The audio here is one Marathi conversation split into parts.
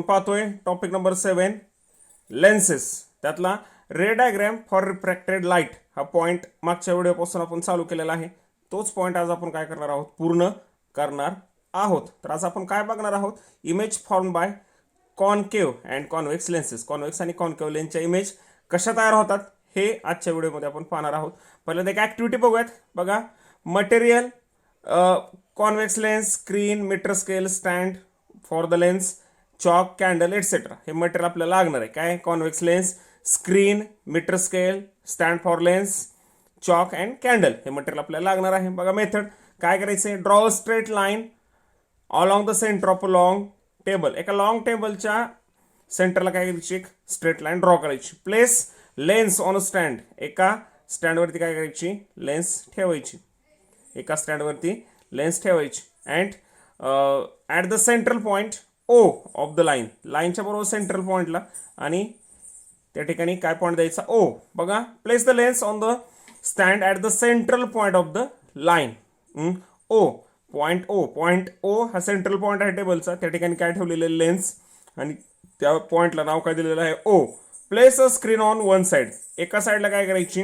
पाहतोय टॉपिक नंबर 7 लेन्सेस. त्यातला ray diagram for refracted light हा पॉईंट मागच्या व्हिडिओपासून आपण चालू केलेला आहे. तोच पॉईंट आज आपण काय करणार आहोत, पूर्ण करणार आहोत. तर आज आपण काय बघणार आहोत, image form by concave and convex lenses. Convex आणि कॉनकेव्ह लेन्सच्या इमेज कशा तयार होतात हे आजच्या व्हिडिओमध्ये आपण पाहणार आहोत. पहिल्यांदा एक ॲक्टिव्हिटी बघूयात. बघा, material convex lens, screen, meter scale, stand for the lens, chalk, candle etcetera. हे मटेरियल आपल्याला लागणार आहे. काय, convex lens, screen, meter scale, stand for lens, chalk and candle हे मटेरियल आपल्याला लागणार आहे. बघा मेथड काय करायचं आहे, draw straight line along the centre of a long table. एका लॉंग टेबलच्या सेंटरला काय करायची, एक स्ट्रेट लाईन ड्रॉ करायची. Place lens on stand. एका स्टँडवरती काय करायची, लेन्स ठेवायची. एका स्टँडवरती लेन्स ठेवायची. And at the central point O of the line. लाईनच्या बरोबर सेंट्रल पॉईंटला आणि त्या ठिकाणी काय पॉईंट द्यायचा, ओ. बघा, place the lens on the stand at the central point of the line. O point O हा सेंट्रल पॉईंट आहे टेबलचा. त्या ठिकाणी काय ठेवलेलं आहे, लेन्स, आणि त्या पॉईंटला नाव काय दिलेलं आहे, ओ. Place a screen on one side. एका साईडला काय करायची,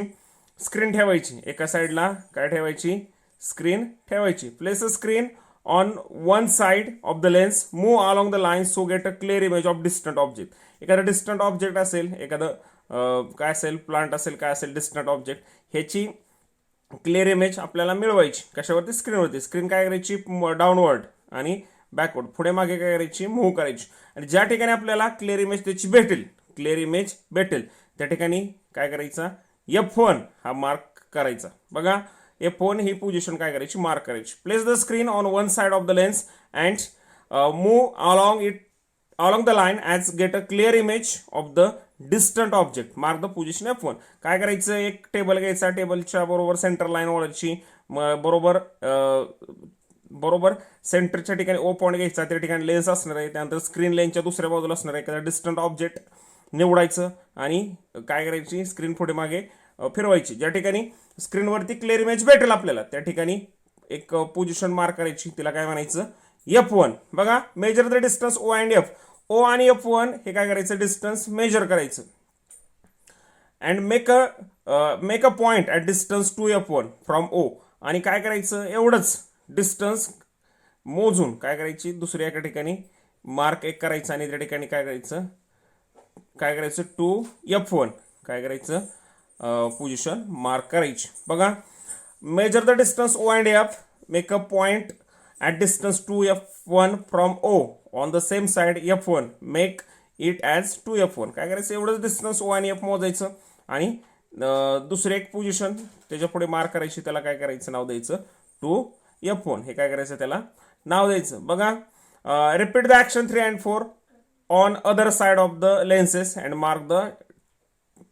स्क्रीन ठेवायची. एका साईडला काय ठेवायची, स्क्रीन ठेवायची. Place a screen on one side of the lens, move along the line so get a clear image of distant object. एखादं डिस्टंट ऑब्जेक्ट असेल, एखादं काय असेल, प्लांट असेल, काय असेल डिस्टंट ऑब्जेक्ट, ह्याची क्लिअर इमेज आपल्याला मिळवायची. कशावरती, स्क्रीनवरती. स्क्रीन काय करायची, डाऊनवर्ड आणि बॅकवर्ड, पुढे मागे काय करायची, मूव्ह करायची. आणि ज्या ठिकाणी आपल्याला क्लिअर इमेज त्याची भेटेल, क्लिअर इमेज भेटेल त्या ठिकाणी काय करायचा, F1 हा मार्क करायचा. बघा, F1 ही पोझिशन काय करायची, मार्क करायची. Place the screen on one side of the lens and move along the line as get a clear image of the distant object. Mark the position F1. काय करायचं, एक टेबल घ्यायचा, टेबलच्या बरोबर सेंटर लाईन ओळखची, बरोबर सेंटरच्या ठिकाणी ओ पॉईंट घ्यायचा. त्या ठिकाणी लेन्स असणार आहे. त्यानंतर स्क्रीन लेन्सच्या दुसऱ्या बाजूला असणार आहे. एखादा डिस्टंट ऑब्जेक्ट निवडायचं आणि काय करायची, स्क्रीन पुढे मागे फिरवायची. ज्या ठिकाणी स्क्रीनवरती क्लिअर इमेज भेटेल आपल्याला त्या ठिकाणी एक पोझिशन मार्क करायची. तिला काय म्हणायचं, F1. बघा, measure the distance O and F. O आणि F1 हे काय करायचं, डिस्टन्स मेजर करायचं. And make a point at distance to F1 from O. आणि काय करायचं, एवढंच डिस्टन्स मोजून काय करायची, दुसऱ्या एका ठिकाणी मार्क एक करायचं आणि त्या ठिकाणी काय करायचं टू F1 काय करायचं, पोझिशन मार्क करायची. बघा, measure the distance O and F. Make a point at distance to F1 from O on the same side F1. Make it as to F1. काय करायचं, एवढंच डिस्टन्स O आणि F मोजायचं आणि दुसरे एक पोझिशन त्याच्या पुढे मार्क करायची. त्याला काय करायचं, नाव द्यायचं टू F1. हे काय करायचं, त्याला नाव द्यायचं. बघा, repeat the action 3 and 4 on other side of the lenses and mark the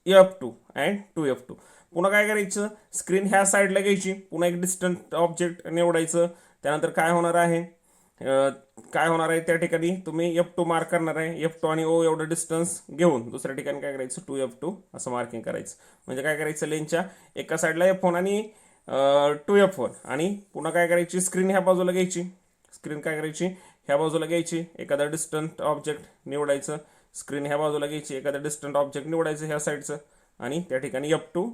F2 and 2F2. पुन्हा काय करायचं, स्क्रीन ह्या साईडला घ्यायची. पुन्हा एक डिस्टंट ऑब्जेक्ट निवडायचं. त्यानंतर काय होणार आहे, त्या ठिकाणी तुम्ही F2 मार्क करणार आहे. F2 आणि O एवढं डिस्टन्स घेऊन दुसऱ्या ठिकाणी काय करायचं, 2F2 असं मार्किंग करायचं. म्हणजे काय करायचं, लेनच्या एका साईडला F1 आणि 2F1 आणि पुन्हा काय करायची, स्क्रीन ह्या बाजूला घ्यायची. स्क्रीन काय करायची, ह्या बाजूला घ्यायची. एखादा डिस्टंट ऑब्जेक्ट निवडायचं. स्क्रीन ह्या बाजूला घ्यायची. एखादा डिस्टंट ऑब्जेक्ट निवडायचं ह्या साईडचं आणि त्या ठिकाणी F2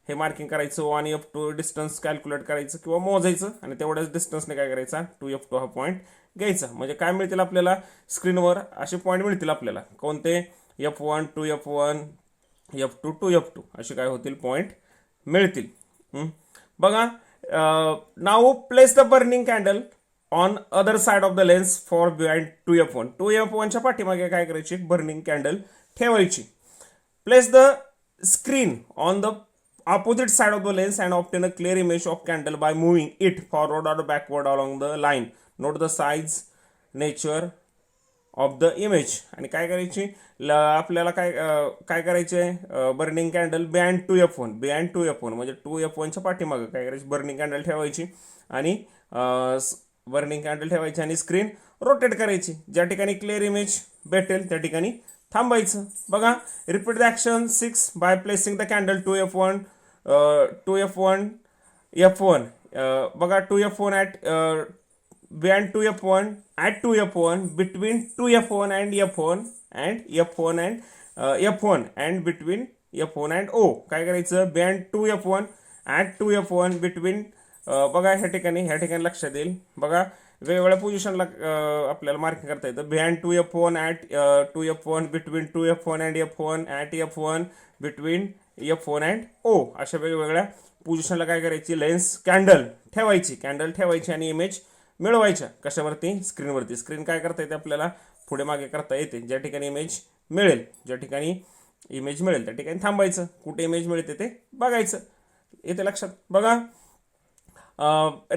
हे मार्किंग करायचं. O आणि F2 डिस्टन्स कॅल्क्युलेट करायचं किंवा मोजायचं आणि तेवढ्याच डिस्टन्सने काय करायचा, 2F2 हा पॉईंट घ्यायचा. म्हणजे काय मिळतील आपल्याला, स्क्रीनवर असे पॉईंट मिळतील आपल्याला. कोणते, F1 2F1 F2 2F2 असे काय होतील, पॉईंट मिळतील. बघा, now place the burning candle on other side of the lens for behind 2F1. 2F1च्या पाठीमागे काय करायची, बर्निंग कॅन्डल ठेवायची. Place the screen on the opposite side of the lens and obtain a clear image of candle by moving it forward or backward along the line. Note the size, nature of the image. आणि काय करायची, आपल्याला काय करायचे, बर्निंग कॅन्डल बिहाइंड 2F1 म्हणजे 2F1च्या पाठीमागं काय करायची, बर्निंग कॅन्डल ठेवायची आणि स्क्रीन रोटेट करायची. ज्या ठिकाणी क्लिअर इमेज भेटेल त्या ठिकाणी थांबायचं. बघा, repeat the action 6 by placing the candle 2F1 F1. बघा, 2F1 at beyond 2f1 at 2f1 between 2f1 and f1 and f1 and f1 and between f1 and o. काय करायचं beyond 2f1 at 2f1 between बघा ह्या ठिकाणी लक्षात येईल बघा वेगवेगळ्या पोझिशनला आपल्याला मार्किंग करता येतं behind 2f1 at 2f1 between 2f1 and f1 at f1 between f1 and o अशा वेगवेगळ्या पोझिशनला काय करायची लेन्स कॅन्डल ठेवायची आणि इमेज मिळवायच्या कशावरती स्क्रीनवरती. स्क्रीन काय करता येते आपल्याला पुढे मागे करता येते. ज्या ठिकाणी इमेज मिळेल त्या ठिकाणी थांबायचं. कुठे इमेज मिळते ते बघायचं. येते लक्षात बघा.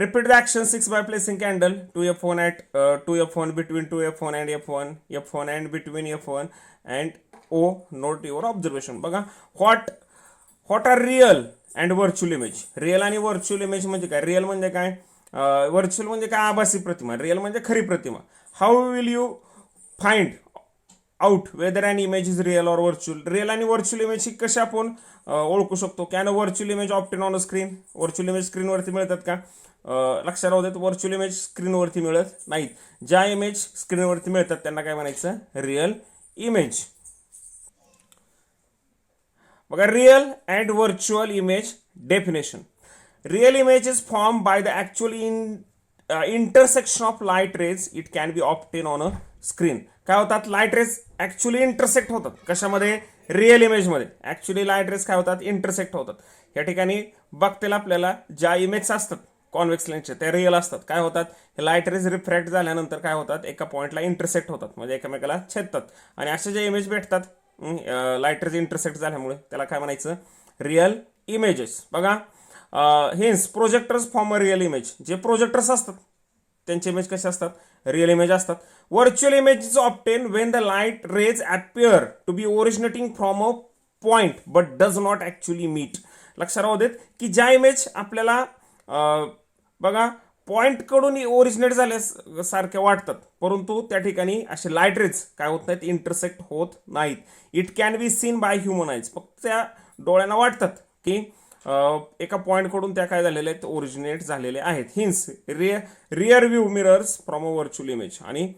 Repeat the action 6 by placing candle 2f1 at 2f1 between 2f1 and f1 and between f1 and o. Note your observation. बघा what are real and virtual image. Real आणि व्हर्च्युअल इमेज म्हणजे काय. रिअल म्हणजे काय, व्हर्च्युअल म्हणजे काय आभासी प्रतिमा, रिअल म्हणजे खरी प्रतिमा. How will you find out whether an image is real or virtual. Real आणि व्हर्च्युअल इमेज ही कशी आपण ओळखू शकतो. Can virtual image obtain on a screen. Virtual image स्क्रीनवरती मिळतात का. लक्षात राहू देत व्हर्च्युअल इमेज स्क्रीनवरती मिळत नाहीत. ज्या इमेज स्क्रीनवरती मिळतात त्यांना काय म्हणायचं रिअल इमेज. बघा real and virtual image definition. Real image is form by the actually intersection of light rays it can be obtain on a screen. काय होतात लाईट रेज ॲक्च्युअली इंटरसेक्ट होतात कशामध्ये रिअल इमेजमध्ये. ॲक्च्युअली लाईट रेज काय होतात इंटरसेक्ट होतात. या ठिकाणी बघतेला आपल्याला ज्या इमेज असतात कॉन्व्हेक्स लेन्सचे त्या रिअल असतात. काय होतात हे लाईट रेज रिफ्रॅक्ट झाल्यानंतर काय होतात एका पॉईंटला इंटरसेक्ट होतात म्हणजे एकमेकाला छेदतात. आणि असे जे इमेज भेटतात लाईट रेज इंटरसेक्ट झाल्यामुळे त्याला काय म्हणायचं रिअल इमेजेस. बघा hence projectors form a real image. जे प्रोजेक्टर्स असतात त्यांचे इमेज कसे असतात रिअल इमेज असतात. Virtual image is obtain when the light rays appear to be originating from a point but does not actually meet. लक्षात राहू देत की ज्या इमेज आपल्याला बघा पॉइंटकडून ओरिजिनेट झाल्यासारख्या वाटतात परंतु त्या ठिकाणी असे लाईट रेज काय होत नाहीत इंटरसेक्ट होत नाहीत. It can be seen by human eyes. फक्त त्या डोळ्यांना वाटतात की एका पॉईंटकडून त्या काय झालेल्या आहेत ओरिजिनेट झालेले आहेत. Hence rear view mirrors from a virtual image. आणि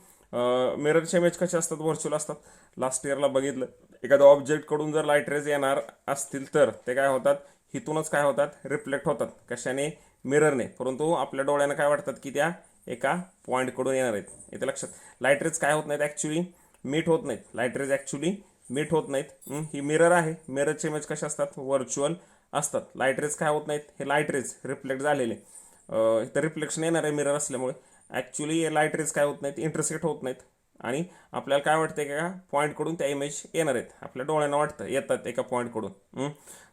मिररचे इमेज कसे असतात व्हर्च्युअल असतात. लास्ट इयरला बघितलं एखाद्या ऑब्जेक्टकडून जर लाईट रेज येणार असतील तर ते काय होतात हिथूनच काय होतात रिफ्लेक्ट होतात कशाने मिररने. परंतु आपल्या डोळ्यानं काय वाटतात की त्या एका पॉईंटकडून येणार आहेत. इथे लक्षात लाईट रेज काय होत नाहीत ॲक्च्युली मीट होत नाहीत. लाईट रेज ॲक्च्युली मीट होत नाहीत. ही मिरर आहे. मिररचे इमेज कसे असतात व्हर्च्युअल असतात. लाईट रेज काय होत नाहीत हे लाईट रेज रिफ्लेक्ट झालेले तर रिफ्लेक्शन येणार आहे मिरर असल्यामुळे. ॲक्च्युली हे लाईट रेज काय होत नाहीत इंटरसेक्ट होत नाहीत आणि आपल्याला काय वाटतं का पॉईंटकडून त्या इमेज येणार आहेत. आपल्या डोळ्यांना वाटतं येतात एका पॉईंटकडून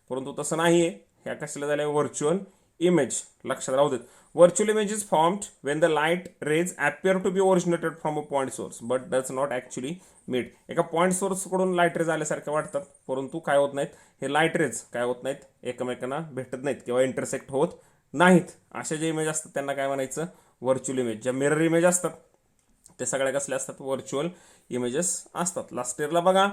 परंतु तसं नाही आहे. ह्या कशाला झाल्या व्हर्च्युअल इमेज. लक्षात राहू देत. Virtual image is formed when the light rays appear to be originated from a point source but does not actually meet. एका पॉईंट सोर्सकडून लाईट रेज आल्यासारखे वाटतात परंतु काय होत नाहीत हे लाईट रेज काय होत नाहीत एकमेकांना भेटत नाहीत किंवा इंटरसेक्ट होत नाहीत. असे जे इमेज असतात त्यांना काय म्हणायचं व्हर्च्युअल इमेज. ज्या मिरर इमेज असतात ते सगळ्या कसले असतात व्हर्च्युअल इमेजेस असतात. लास्ट इयरला बघा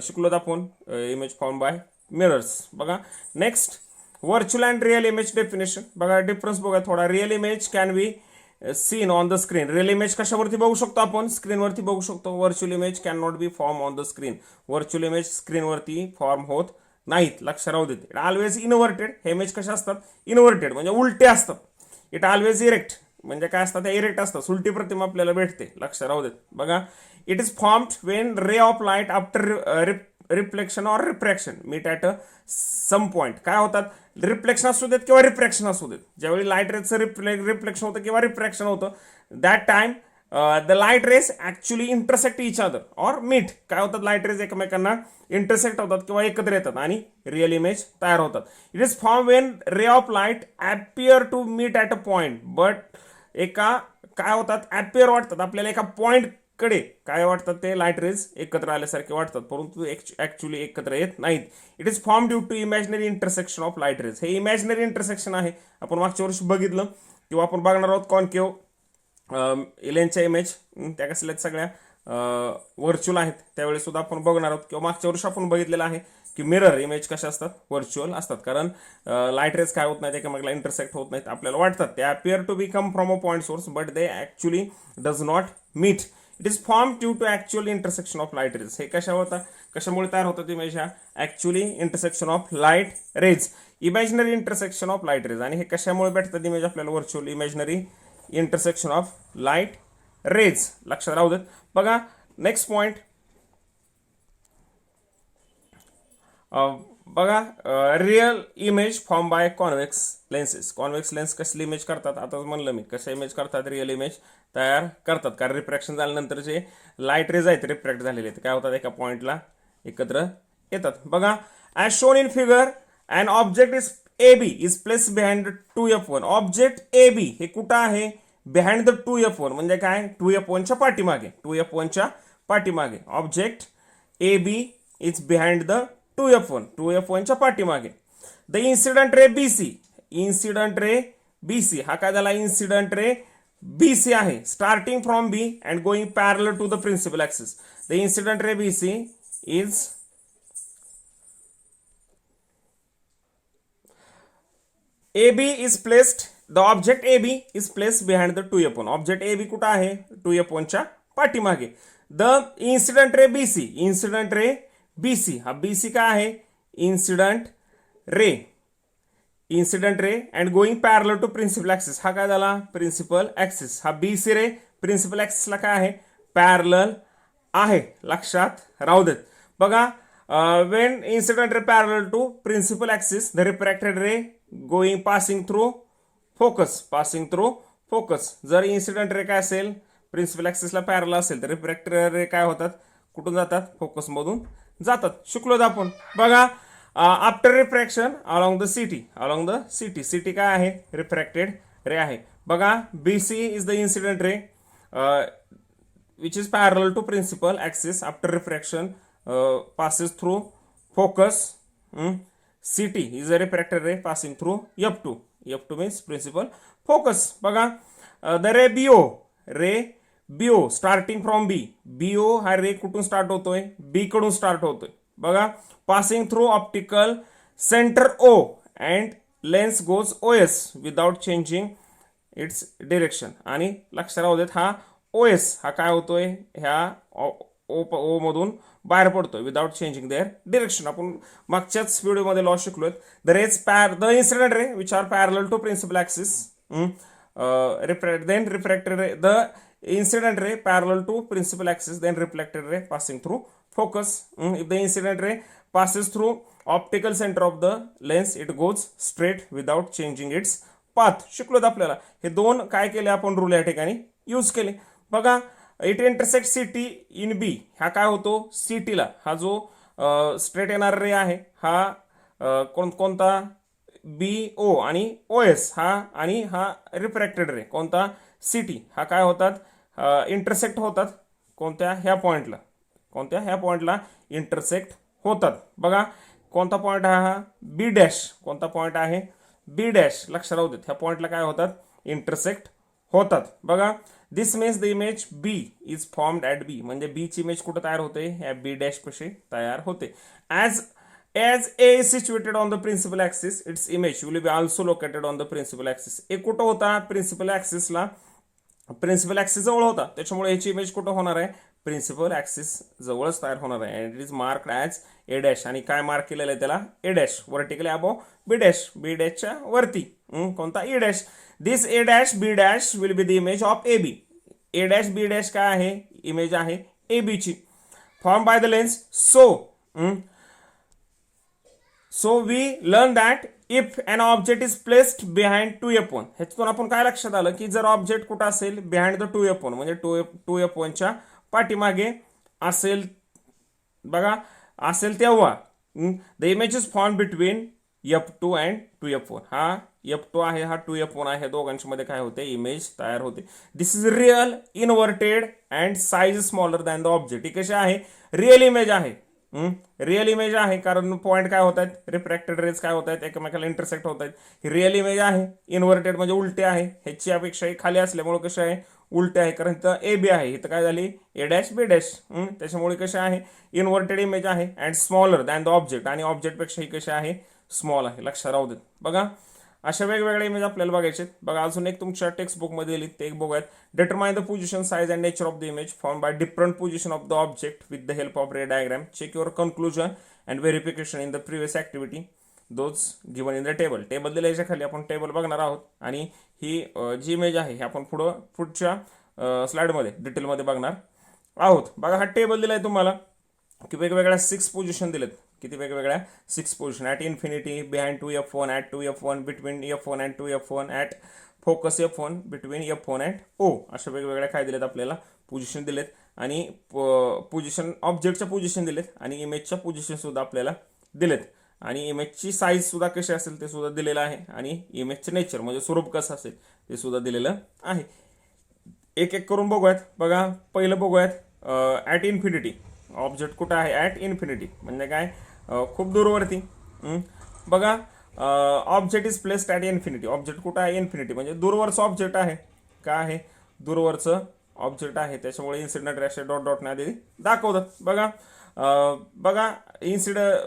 शिकलोत आपण इमेज फॉर्म बाय मिरर्स. बघा next virtual and real image definition. बघा डिफरन्स बघा थोडा. Real image can be seen on the screen. Real image कशावरती बघू शकतो आपण स्क्रीनवरती बघू शकतो. Virtual image can not be form on the screen. Virtual image स्क्रीनवरती फॉर्म होत नाहीत. लक्ष राहू देते. Always inverted. हे इमेज कशा असतात इनव्हर्टेड म्हणजे उलटे असतात. इट ऑलवेज इरेक्ट म्हणजे काय असतात त्या इरेक्ट असतात. सुलटी प्रतिमा आपल्याला भेटते. लक्ष राहू देत. बघा it is formed when ray of light after reflection or refraction meet at a some point. काय होतात रिफ्लेक्शन असू देत किंवा रिफ्रॅक्शन असू देत. ज्यावेळी लाईट रेजचं रिफ्लेक्शन होतं किंवा रिफ्रॅक्शन होतं that time the light rays actually intersect each other or meet. काय होतात लाईट रेज एकमेकांना इंटरसेक्ट होतात किंवा एकत्र येतात आणि रिअल इमेज तयार होतात. It is form when ray of light appear to meet at a point but एका काय होतात ॲपियर वाटतात आपल्याला एका पॉईंटकडे काय वाटतात ते लाईट रेज एकत्र आल्यासारखे वाटतात परंतु ॲक्च्युली एकत्र येत नाहीत. It is form due to imaginary intersection of light rays. हे इमॅजिनरी इंटरसेक्शन आहे. आपण मागच्या वर्षी बघितलं किंवा आपण बघणार आहोत कॉन्केव लेन्सच्या इमेज त्या कसल्या सगळ्या व्हर्च्युअल आहेत त्यावेळेस सुद्धा आपण बघणार आहोत, किंवा मागच्या वर्षी आपण बघितलेलं आहे की मिरर इमेज कशा असतात, व्हर्च्युअल असतात. कारण लाईट रेज काय होत नाहीत, एकमेकाला इंटरसेक्ट होत नाहीत, आपल्याला वाटतात ते appear to be come from a point source but they actually does not meet. It is form due to actual intersection of light rays. हे कशामुळे तयार होतात इमेज? ह्या actually intersection of light rays, imaginary intersection of light rays. आणि हे कशामुळे भेटतात इमेज आपल्याला? Virtual imaginary intersection of light rays. लक्षात राहू देत. बघा नेक्स्ट पॉइंट. बघा real image form by convex lenses. Convex lens कसली इमेज करतात? आता म्हणलं मी कशा इमेज करतात, रिअल इमेज तयार करतात. कारण रिफ्रॅक्शन झाल्यानंतर जे लाईट रेज आहेत रिफ्रॅक्ट झालेले आहेत काय होतात, एका पॉइंटला एकत्र येतात. बघा as shown in figure and object is AB is place behind 2F1. Object AB हे कुठं आहे? बिहाइंड द 2F1 म्हणजे काय? 2F1च्या पाठीमागे. 2F1च्या पाठीमागे object AB is behind the 2F1च्या पाठीमागे. The incident ray BC, incident ray BC हा काय झाला? इन्सिडंट रे BC आहे starting from B and going parallel to the principal axis. The incident ray BC is AB is placed, the object AB is placed behind the 2F1. Object AB कुठं आहे? 2F1च्या पाठीमागे. The incident ray BC, incident ray BC हा BC काय आहे? Incident ray, incident ray and going parallel to principal axis हा काय झाला? Principal axis. हा BC रे प्रिन्सिपल ॲक्सिसला काय आहे? पॅरलल आहे. लक्षात राहू देत. बघा when incident ray parallel to principal axis, the refracted ray going passing through focus. जर इन्सिडेंट रे काय असेल? प्रिन्सिपल ॲक्सिसला पॅरलल असेल तर रिफ्रॅक्टेड रे काय होतात? कुठून जातात? फोकस मधून जातात. शिकलो आपण. बघा after refraction along the CD काय आहे? रिफ्रॅक्टेड रे आहे. बघा BC is the incident ray which is parallel to principal axis after refraction passes through focus. CT is a refracted ray passing through F2. F2 means principal focus. बघा the ray BO starting from B. BO हा रे कुठून स्टार्ट होतोय? B कडून स्टार्ट होतोय. बघा passing through optical center O and lens goes OS without changing its direction. आणि लक्षात राहू देत हा OS हा काय होतोय? ह्या O मधून बाहेर पडतोय विदाउट चेंजिंग देअर डिरेक्शन. आपण मागच्याच व्हिडिओमध्ये लॉ शिकलोय. The incident ray which are parallel to principal axis then refracted ray, the incident ray parallel to principal axis, then reflected ray passing through focus. If the incident ray passes through optical center of the lens, it goes straight without changing its path. शिकलोत आपल्याला हे दोन काय केले आपण रूल या ठिकाणी यूज केले. बघा it intersect city in B हा काय होतो? सिटीला हा जो स्ट्रेट येणारा रे आहे हा कोणता? BO आणि OS हा, आणि हा रिफ्रॅक्टेड रे कोणता? सिटी हा काय होतात? इंटरसेक्ट होतात. कोणत्या? ह्या पॉइंटला इंटरसेक्ट होतात. बघा कोणता पॉइंट हा? B dash. कोणता पॉइंट आहे? B dash. लक्ष राहू देत. ह्या पॉइंटला काय होतात? इंटरसेक्ट होतात. बघा this means the image B is formed at B. म्हणजे B ची इमेज कुठं तयार होते? ह्या B डॅश पाशी तयार होते. As A is situated on the principal axis, its image will be also located on the principal axis. एक कुठं होता? प्रिन्सिपल ॲक्सिस जवळ होता, त्याच्यामुळे याची इमेज कुठं होणार आहे? प्रिन्सिपल ॲक्सिस जवळच तयार होणार आहे. And it is marked as A dash. आणि काय मार्क केलेलं आहे त्याला? A dash. Vertically above B dash. B डॅशच्या वरती कोणता? E dash. This A dash B dash will be the image of AB. A dash B dash काय आहे? इमेज आहे AB ची. Form by the lens. So we learn that if an object is placed behind 2F1, ह्याच्यातून आपण काय लक्षात आलं की जर ऑब्जेक्ट कुठं असेल? बिहाइंड द 2F1 म्हणजे 2F1च्या पाठीमागे असेल. बघा असेल तेव्हा the image is form between F2 and 2F1. हा F2 आहे, हा 2F1 आहे. दोघांच्या मध्ये काय होते? इमेज तयार होते. This is real inverted and size smaller than the object. ही कशी आहे? रिअल इमेज आहे. रिअल इमेज आहे कारण पॉईंट काय होत आहेत? रिफ्रॅक्टेड रेज काय होत आहेत? एकमेकाला इंटरसेक्ट होत आहेत. ही रिअल इमेज आहे. इन्व्हर्टेड म्हणजे उलटे आहे. ह्याची अपेक्षा खाली असल्यामुळे कशी आहे? उलटे आहे, कारण इथं ए बी आहे, इथं काय झाली ए डॅश बी डॅश. त्याच्यामुळे कसे आहे इन्व्हर्टेड इमेज आहे and smaller than the object, आणि ऑब्जेक्टपेक्षा ही कशी आहे स्मॉल आहे. लक्षात राहू देत. बघा अशा वेगवेगळ्या इमेज आपल्याला बघायचे. बघा अजून एक तुमच्या टेक्स्ट बुकमध्ये दिली ते एक बघूयात. Determine the position size and nature of the image found by different position of the object with the help of ray diagram. Check your conclusion and verification in the previous activity those given in the table. Table दिल्याच्या खाली आपण टेबल बघणार आहोत आणि ही जी इमेज आहे ही आपण पुढच्या स्लाइडमध्ये डिटेलमध्ये बघणार आहोत. बघा हा टेबल दिलाय तुम्हाला की वेगवेगळ्या 6 पोझिशन दिलेत. किती वेगवेगळ्या 6 position. At infinity, behind 2F1, at 2F1, between F1 and 2F1, at focus F1, between F1 and O. अशा वेगवेगळ्या काय दिलेत आपल्याला पोझिशन दिलेत आणि पोझिशन ऑब्जेक्टच्या पोझिशन दिलेत आणि इमेजच्या पोझिशन सुद्धा आपल्याला दिलेत आणि इमेजची साईज सुद्धा कशी असेल ते सुद्धा दिलेलं आहे आणि इमेजचे नेचर म्हणजे स्वरूप कसं असेल ते सुद्धा दिलेलं आहे. एक एक करून बघूयात. बघा पहिलं बघूयात ॲट इन्फिनिटी. ऑब्जेक्ट कुठं आहे ॲट इन्फिनिटी म्हणजे काय खूप दूरवरती. बघा object is placed at infinity. Object कुठं आहे इन्फिनिटी म्हणजे दूरवरचं ऑब्जेक्ट आहे. काय आहे दूरवरचं ऑब्जेक्ट आहे, त्याच्यामुळे इन्सिडेंट रेषे डॉट डॉट ने आधी दाखवतात. बघा बघा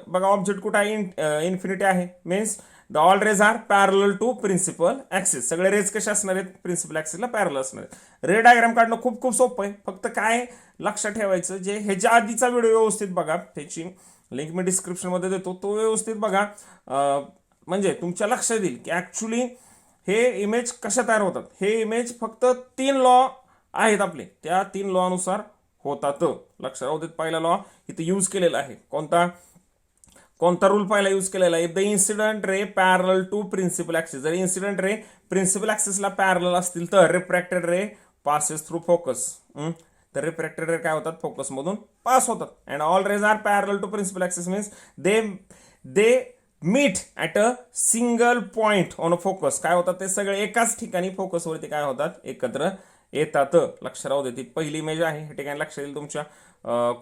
बघा ऑब्जेक्ट कुठं आहे इन्फिनिटी आहे means the all rays are parallel to principal axis. सगळे रेज कसे असणार आहेत प्रिन्सिपल ऍक्सिसला पॅरल असणार आहेत. रे डायग्राम काढणं खूप खूप सोपं आहे. फक्त काय लक्षात ठेवायचं जे ह्याच्या आधीचा व्हिडिओ व्यवस्थित बघा, त्याची लिंक मी डिस्क्रिप्शनमध्ये देतो, तो व्यवस्थित बघा. म्हणजे तुमच्या लक्षात येईल की ऍक्च्युली हे इमेज कशा तयार होतात. हे इमेज फक्त 3 लॉ आहेत आपले, त्या 3 लॉनुसार होतात. लक्षात राहू देत. पहिला लॉ इथे यूज केलेला आहे. कोणता रूल पहिला यूज केलेला आहे. If the incident ray parallel to principal axis. जर इन्सिडेंट रे प्रिन्सिपल ऍक्सिसला पॅरल असतील तर refracted ray passes through focus. तर रिफ्रॅक्टेड रे काय होतात फोकस मधून पास होतात. And all rays are parallel to principal axis means they meet at a single point on a focus. काय होतात ते सगळे एकाच ठिकाणी फोकसवरती काय होतात एकत्र येतात. लक्ष राहू दे. ती पहिली इमेज आहे. हे ठिकाणी लक्ष येईल तुमच्या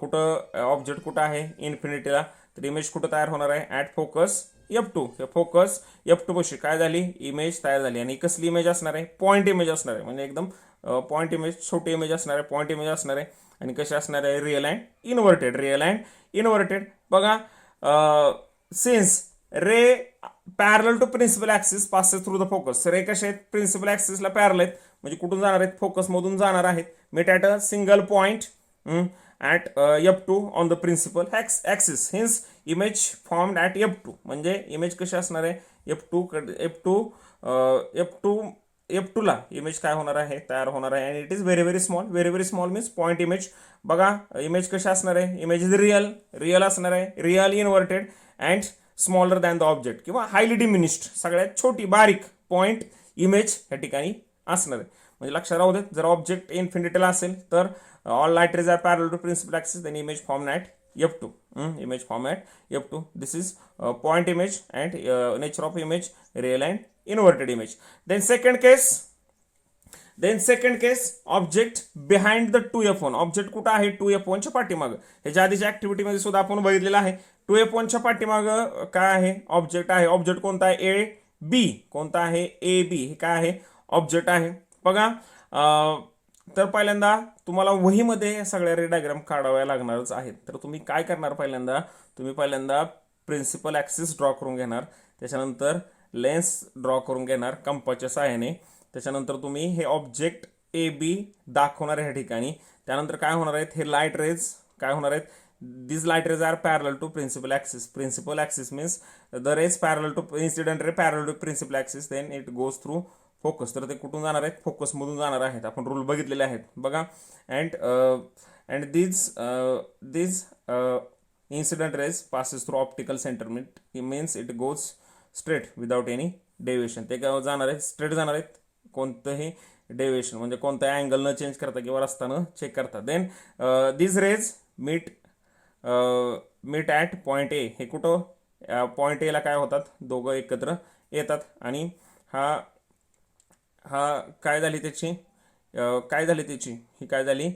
कुठं ऑब्जेक्ट कुठं आहे इन्फिनिटीला, तर इमेज कुठं तयार होणार आहे ॲट फोकस F2. हे फोकस F2 पाशी काय झाली इमेज तयार झाली. आणि कसली इमेज असणार आहे पॉइंट इमेज असणार आहे. म्हणजे एकदम पॉइंट इमेज छोटी इमेज असणार आहे, पॉइंट इमेज असणार आहे. आणि कशी असणार आहे real and inverted. Real and inverted. बघा since ray parallel to principal axis passes through the focus. Ray कसे आहेत प्रिन्सिपल ऍक्सिसला पॅरल आहेत म्हणजे कुठून जाणार आहेत फोकस मधून जाणार आहेत. Meet at a single point at F2 on the principal axis. Hence image formed at F2. म्हणजे इमेज कशी असणार आहे F2 ला इमेज काय होणार आहे तयार होणार आहे. आणि it is very very small. Very very small means point image. बघा इमेज कशी असणार आहे इमेज इज रिअल असणार आहे. Real inverted and smaller than the object किंवा हायली डिमिनिश्ड. सगळ्यात छोटी बारीक पॉइंट इमेज या ठिकाणी असणार आहे. म्हणजे लक्षात राहू देत. जर ऑब्जेक्ट इन्फिनिटीला असेल तर all light rays are parallel to principal axis then image form at F2. Image form at F2. This is point image and nature of image real and inverted image. Then second case object behind the 2F1. Object कुठं आहे 2F1 च्या पाठीमागं. ह्याच्या आधीच्या ऍक्टिव्हिटी मध्ये सुद्धा आपण बघितलेलं आहे 2F1 च्या पाठीमागं काय आहे ऑब्जेक्ट आहे. ऑब्जेक्ट कोणता आहे AB. कोणता आहे AB. हे काय आहे ऑब्जेक्ट आहे. बघा तर पहिल्यांदा तुम्हाला वहीमध्ये सगळ्या रे डायग्राम काढाव्या लागणारच आहेत. तर तुम्ही काय करणार पहिल्यांदा प्रिन्सिपल ऍक्सिस ड्रॉ करून घेणार. त्याच्यानंतर लेन्स ड्रॉ करून घेणार कंपासच्या सहाय्याने. त्याच्यानंतर तुम्ही हे ऑब्जेक्ट AB दाखवणार ह्या ठिकाणी. त्यानंतर काय होणार आहेत हे लाईट रेज काय होणार आहेत. These light rays are parallel to principal axis. Principal axis means the rays parallel to incident ray parallel to principal axis. Then it goes through focus. तर ते कुठून जाणार आहेत फोकस मधून जाणार आहेत. आपण रूल बघितलेले आहेत बघा. And these incident rays passes through optical center means it goes straight without any deviation. ते काय जाणार आहेत स्ट्रेट जाणार आहेत. कोणतंही डेव्हिएशन म्हणजे कोणता अँगल न चेंज करता किंवा रस्ता न चेक करता. Then these rays meet at point A. हे कुठं पॉइंट एला काय होतात दोघं एकत्र येतात. आणि हा काय झाली त्याची ही काय झाली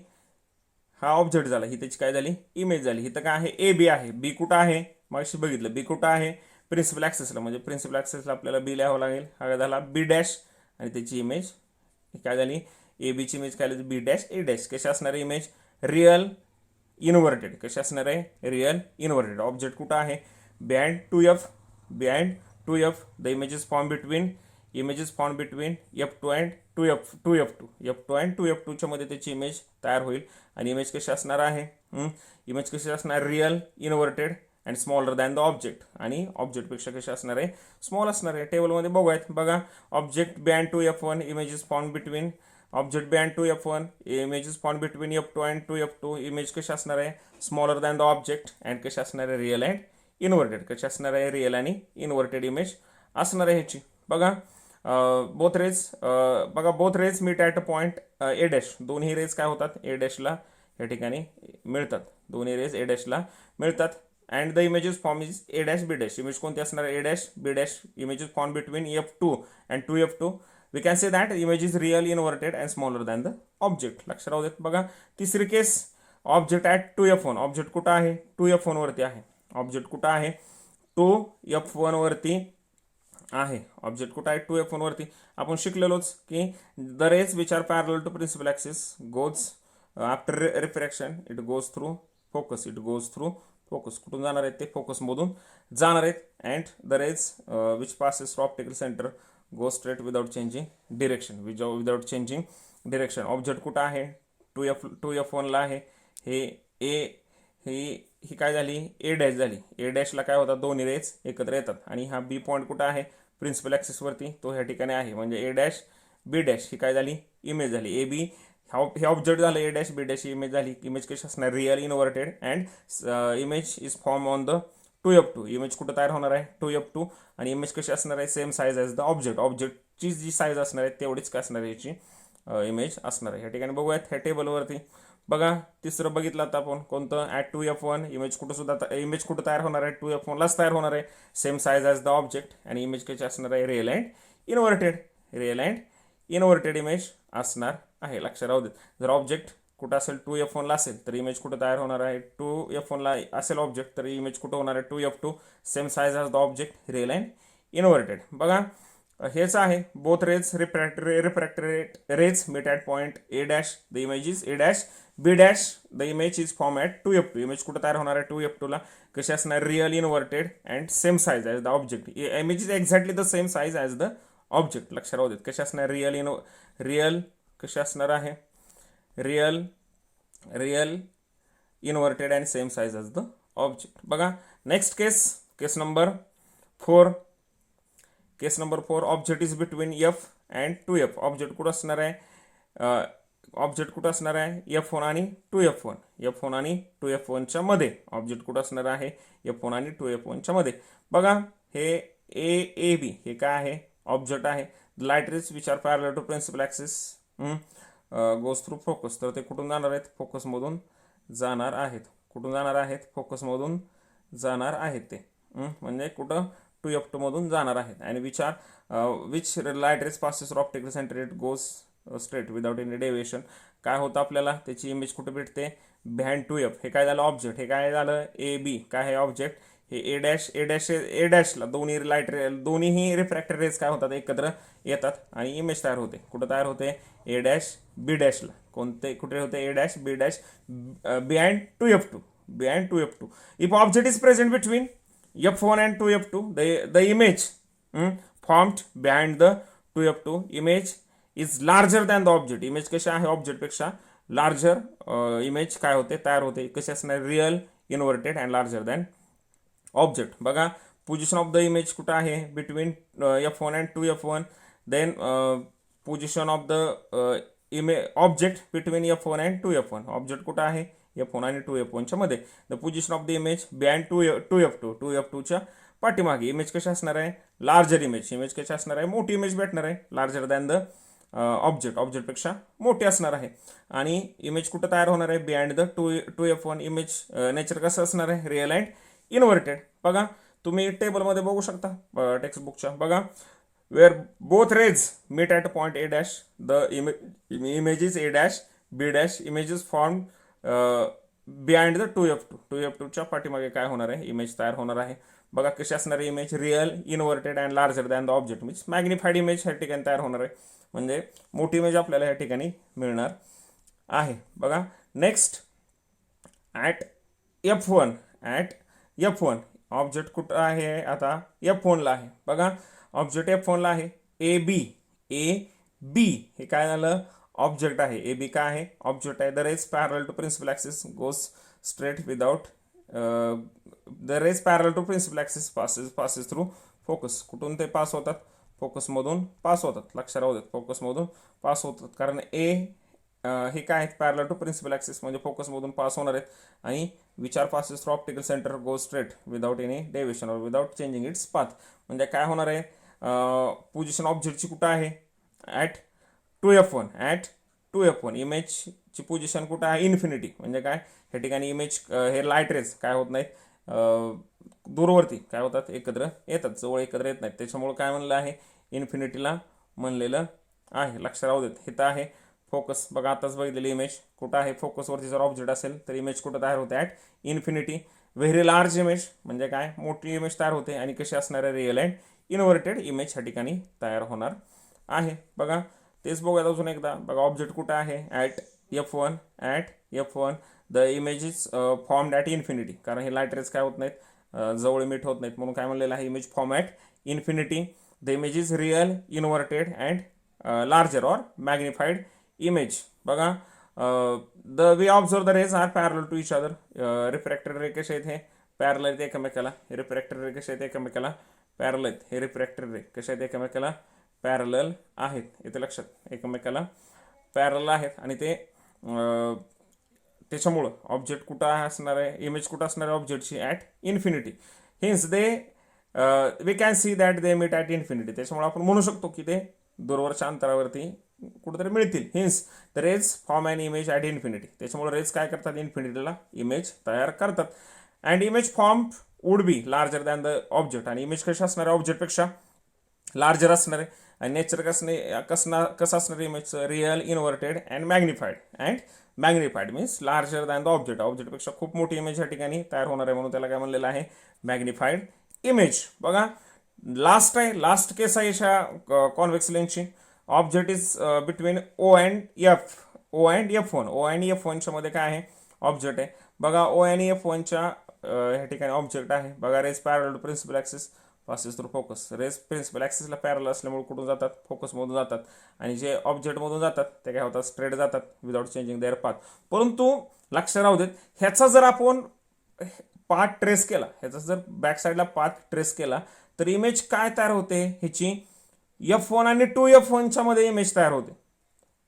हा ऑब्जेक्ट झाला. ही त्याची काय झाली इमेज झाली. इथं काय आहे AB आहे. बी कुठं आहे मागशी बघितलं. बी कुठं आहे प्रिन्सिपल ऍक्सिसला. म्हणजे प्रिन्सिपल ऍक्सिसला आपल्याला बी लिहावं लागेल. हा झाला B डॅश आणि त्याची इमेज काय झाली ए बीची इमेज काय बी डॅश ए डॅश. कशी असणार आहे इमेज रिअल इन्व्हर्टेड. कशी असणार आहे रिअल इन्व्हर्टेड. ऑब्जेक्ट कुठं आहे behind 2f behind 2f. The images form between f2 and 2f2 and 2f2 च्या मध्ये त्याची इमेज तयार होईल. आणि इमेज कशी असणार आहे इमेज कशी असणार real inverted and smaller than the object. आणि ऑब्जेक्टपेक्षा कशी असणार आहे स्मॉल असणार आहे. टेबलमध्ये बघूयात बघा. Object behind 2f1 images form between object behind 2f1 images form between f2 and 2f2. Image कशी असणार आहे smaller than the object and कशी असणार आहे रिअल अँड इन्व्हर्टेड. कशी असणार आहे रिअल आणि इन्व्हर्टेड इमेज असणार आहे ह्याची. बघा both rays meet at a point A dash. दोन्ही रेज काय होतात ए डॅशला या ठिकाणी मिळतात. दोन्ही रेज ए डॅशला मिळतात. And the images form is A dash B dash. Image कोणती असणार A dash B dash. Images form between f2 and 2f2. We can say that image is real inverted and smaller than the object. लक्ष राहू देत. बघा तिसरी केस ऑब्जेक्ट ॲट 2f1. ऑब्जेक्ट कुठं आहे 2f1 वरती आहे. ऑब्जेक्ट कुठं आहे 2f1 वरती आहे. ऑब्जेक्ट कुठं आहे 2f1 वरती. आपण शिकलेलोच की the rays which are parallel to principal axis goes after refraction it goes through focus. कुठून जाणार आहेत ते फोकसमधून जाणार आहेत. And the rays which passes through optical centre go straight without changing direction. Object कुठं आहे 2f1 ला आहे. ही काय झाली ए डॅश झाली. ए डॅशला काय होतात दोन्ही रेज एकत्र येतात. आणि हा बी पॉईंट कुठं आहे प्रिन्सिपल ॲक्सिस वरती तो ह्या ठिकाणी आहे. म्हणजे ए डॅश बी डॅश ही काय झाली इमेज झाली. ए बी हे ऑब्जेक्ट झालं ए डॅश बी डॅश ही इमेज झाली. इमेज कशी असणार real inverted and image is form on the 2f2. Image कुठं तयार होणार आहे 2f2. आणि इमेज कशी असणार आहे same size as the object. ऑब्जेक्टची जी साईज असणार आहे तेवढीच काय असणार आहे याची इमेज असणार आहे. ह्या ठिकाणी बघूयात ह्या टेबलवरती. बघा तिसरं बघितलं आता आपण कोणतं ॲट 2f1. इमेज कुठं तयार होणार आहे 2f1 लाच तयार होणार आहे. Same size as the object. आणि इमेज कशी असणार आहे रिअल अँड इन्व्हर्टेड इमेज असणार आहे. लक्षात राहू देत. जर ऑब्जेक्ट कुठं असेल 2f1 ला असेल तर इमेज कुठं तयार होणार आहे 2f1 ला असेल ऑब्जेक्ट तर इमेज कुठं होणार आहे 2f2. Same size as the object real and inverted. बघा हेच आहे both rays refractory rays meet at point A dash. The image is A dash B dash. The image is form at 2f2. Image कुठं तयार होणार आहे 2f2 ला. कशी असणार real inverted and same size as the object. Image is exactly the same size as the object. लक्षात राहू देत. कशी असणार रिअल कशी असणार आहे real inverted and same size as the object. बघा next case number 4. Case number 4 object is between f and 2f. Object कुठं असणार आहे f1 आणि 2f1 च्या मध्ये. ऑब्जेक्ट कुठं असणार आहे f1 आणि 2f1 च्या मध्ये. बघा हे ए बी हे काय आहे ऑब्जेक्ट आहे. Light rays which are parallel to principal axis goes through focus. तर ते कुठून जाणार आहेत फोकसमधून जाणार आहेत ते. म्हणजे कुठं 2f2 मधून जाणार आहेत. आणि which light rays passes optical centre it goes straight without any deviation. काय होतं आपल्याला त्याची इमेज कुठे भेटते बिहाइंड 2f. हे काय झालं ऑब्जेक्ट. हे काय झालं ए बी काय आहे ऑब्जेक्ट. हे ए डॅशला दोन्हीही रिफ्रॅक्टर रेज काय होतात एकत्र येतात आणि इमेज तयार होते. कुठं तयार होते ए डॅश बी डॅशला. कुठे होते A dash B dash behind 2f2. If object is present between f1 and 2f2 the image formed behind the 2f2 image is larger than the object. Image कशी आहे ऑब्जेक्ट पेक्षा लार्जर इमेज काय होते तयार होते. कशी असणार real inverted and larger than object. बघा पोझिशन ऑफ द इमेज कुठं आहे between f1 and 2f1. Then position of the object between f1 and 2f1. Object कुठं आहे f1 आणि 2f1 च्या मध्ये. The position of the image behind 2f2 च्या पाठीमागे. इमेज कशी असणार आहे लार्जर इमेज कशी असणार आहे मोठी इमेज भेटणार आहे. लार्जर दॅन द ऑब्जेक्टपेक्षा मोठी असणार आहे. आणि इमेज कुठं तयार होणार आहे behind the 2f1. Image nature कसं असणार आहे रिअल अँड इन्व्हर्टेड. बघा तुम्ही टेबलमध्ये बघू शकता टेक्स्टबुकच्या. बघा where both rays meet at point A dash. The image is A dash B dash. Image is form behind the 2f2 च्या पाठीमागे काय होणार आहे इमेज तयार होणार आहे. बघा कशी असणार आहे image real inverted and larger than the object. Means magnified image ह्या ठिकाणी तयार होणार आहे. म्हणजे मोठी इमेज आपल्याला या ठिकाणी मिळणार आहे. बघा next at F1 at F1 object कुठं आहे आता F1ला आहे. बघा ऑब्जेक्ट F1ला आहे ए बी हे काय झालं ऑब्जेक्ट आहे. ए बी काय आहे ऑब्जेक्ट आहे. The rays parallel to principal axis goes straight without the rays parallel to principal axis passes through focus. कुठून ते पास होतात फोकसमधून पास होतात. लक्षात राहू देत फोकसमधून पास होतात कारण हे काय आहेत पॅरलल टू प्रिन्सिपल ॲक्सिस म्हणजे फोकसमधून पास होणार आहेत आणि विचार passes through optical centre go straight without any deviation और विदाउट चेंजिंग इट्स पाथ. म्हणजे काय होणार आहे पोझिशन ऑब्जेक्टची कुठं आहे at 2F1 at 2F1 इमेजची position कुठं आहे इन्फिनिटी. म्हणजे काय ह्या ठिकाणी इमेज हे लाईट रेज काय होत नाहीत दूरवरती काय होतात एकत्र येतात जवळ एकत्र येत नाहीत. त्याच्यामुळे काय म्हणलं आहे इन्फिनिटीला म्हणलेलं आहे. लक्षात राहू देत. इथं आहे फोकस. बघा आताच बघितलेली इमेज कुठं आहे फोकसवरती जर ऑब्जेक्ट असेल तर इमेज कुठं तयार होते at infinity. Very large image म्हणजे काय मोठी इमेज तयार होते आणि कशी असणार आहे रिअल अँड इन्व्हर्टेड इमेज ह्या ठिकाणी तयार होणार आहे. बघा तेच बघूयात अजून एकदा. बघा ऑब्जेक्ट कुठं आहे at F1 the image is formed at infinity कारण हे लाईट रेज काय होत नाहीत जवळ मीट होत नाहीत म्हणून काय म्हणलेलं आहे image form at infinity. The image is real inverted and larger or magnified image. बघा the way observe the rays are parallel to each other. Refracted ray कसे आहेत हे पॅरल आहेत एकमेकाला. हे रिफ्रॅक्टेड रे कसे आहेत एकमेकाला पॅरल आहेत. हे रिफ्रॅक्टेड रे कसे आहेत एकमेकाला पॅरल आहेत. इथे लक्षात एकमेकाला पॅरल आहेत आणि ते त्याच्यामुळं ऑब्जेक्ट कुठं असणार आहे इमेज कुठं असणार आहे ऑब्जेक्टची at infinity. Hence they we can see that they meet at infinity. त्याच्यामुळे आपण म्हणू शकतो की ते दूरवरच्या अंतरावरती कुठेतरी मिळतील. Hence the rays form and image at infinity. त्याच्यामुळे रेज काय करतात इन्फिनिटीला इमेज तयार करतात. And image form would be larger than the object आणि इमेज कशी असणार आहे ऑब्जेक्टपेक्षा लार्जर असणार आहे. आणि नेचर कसं असणार इमेजचं real inverted and magnified means larger than the object. ऑब्जेक्टपेक्षा खूप मोठी इमेज या ठिकाणी तयार होणार आहे म्हणून त्याला काय म्हणलेलं आहे मॅग्निफाईड इमेज. बघा लास्ट केस आहे अशा कॉन्व्हेक्स लेन्सची. Object is between O and F1च्या मध्ये काय आहे ऑब्जेक्ट आहे. बघा O आणि F1च्या ह्या ठिकाणी ऑब्जेक्ट आहे. बघा rays parallel to principal axis passes through focus. Rays principal ॲक्सिसला पॅरल असल्यामुळे कुठून जातात फोकसमधून जातात आणि जे ऑब्जेक्टमधून जातात ते काय होतात स्ट्रेट जातात विदाउट चेंजिंग देअर पाथ. परंतु लक्षात राहू देत ह्याचा जर आपण पाथ ट्रेस केला ह्याचा जर बॅक साईडला पाथ ट्रेस केला तर इमेज काय तयार होते ह्याची F1 आणि 2F1च्या मध्ये इमेज तयार होते.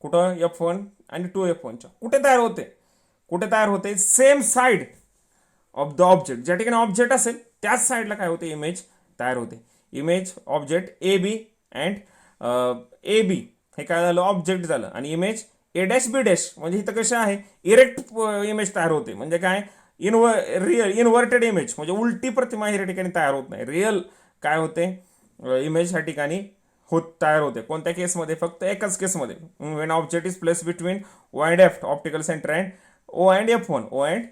कुठं F1 आणि 2F1च्या कुठे तयार होते same side of the object. ज्या ठिकाणी ऑब्जेक्ट असेल त्याच साईडला काय होते इमेज तयार होते. इमेज ऑब्जेक्ट ए बी हे काय झालं ऑब्जेक्ट झालं आणि इमेज A', B' म्हणजे इथं कशा आहे इरेक्ट इमेज तयार होते. म्हणजे काय रिअल इन्व्हर्टेड इमेज म्हणजे उलटी प्रतिमा ह्या ठिकाणी तयार होत नाही. रिअल काय होते इमेज ह्या ठिकाणी तयार होते. कोणत्या केसमध्ये फक्त एकाच केसमध्ये when object is place between O and F optical centre and O and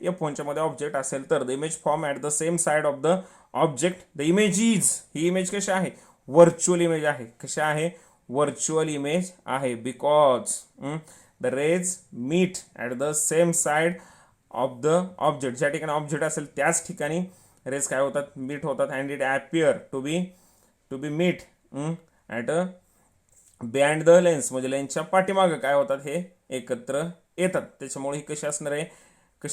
F1च्या मध्ये ऑब्जेक्ट असेल तर the image form at the same side of the object. The image is ही इमेज कशी आहे व्हर्च्युअल इमेज आहे. कशा आहे व्हर्च्युअल इमेज आहे because the rays meet at the same side of the object. ज्या ठिकाणी ऑब्जेक्ट असेल त्याच ठिकाणी रेज काय होतात मीट होतात and it appear to be meet at behind the lens म्हणजे लेन्सच्या पाठीमागं काय होतात हे एकत्र येतात. त्याच्यामुळे ही कशी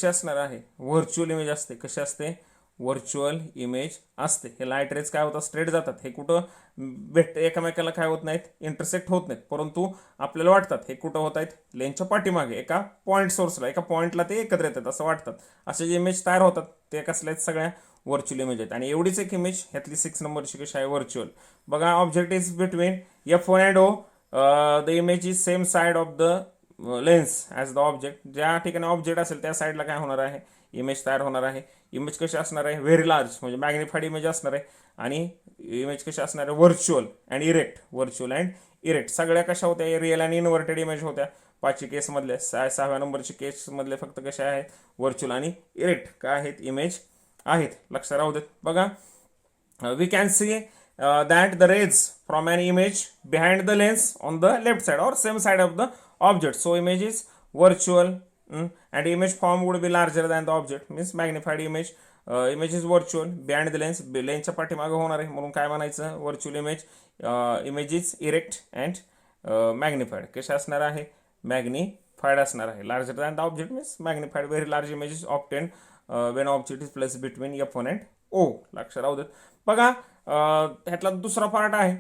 असणार आहे व्हर्च्युअल इमेज असते. कशी असते व्हर्च्युअल इमेज असते. हे लाईट रेज काय होतात स्ट्रेट जातात. हे कुठं एकमेकाला काय होत नाहीत इंटरसेक्ट होत नाहीत परंतु आपल्याला वाटतात हे कुठं होत आहेत लेन्सच्या पाठीमागे एका पॉईंट सोर्सला एका पॉईंटला ते एकत्र येतात असं वाटतात. असे जे इमेज तयार होतात ते कसल्या आहेत सगळ्या व्हर्च्युअल इमेज आहेत. आणि एवढीच एक इमेज ह्यातली 6 नंबरची कशी आहे व्हर्च्युअल. बघा object is between F1 and O the image is same side of the lens as the object. ज्या ठिकाणी ऑब्जेक्ट असेल त्या साईडला काय होणार आहे इमेज तयार होणार आहे. इमेज कशी असणार आहे व्हेरी लार्ज म्हणजे मॅग्निफाईड इमेज असणार आहे आणि इमेज कशी असणार आहे व्हर्च्युअल अँड इरेक्ट. सगळ्या कशा होत्या रिअल आणि इन्व्हर्टेड इमेज होत्या. 5ची केसमधल्या 6व्या नंबरची केसमधले फक्त कशा आहेत व्हर्च्युअल आणि इरेक्ट काय आहेत इमेज आहेत. लक्षात राहू देत. बघा we can see that the rays from an image behind the lens on the left side or same side of the object. So image is virtual, and image form would be larger than the object, means magnified image. Image is virtual behind the lens, लेन्सच्या पाठीमागे होणार आहे म्हणून काय म्हणायचं, virtual image. Image is erect and magnified. कशा असणार आहे, मॅग्निफाईड असणार आहे. Larger than the object means magnified. Very large image is obtain when object is place between F1 and O. लक्षात राहू देत. बघा ह्यातला दुसरा पार्ट आहे,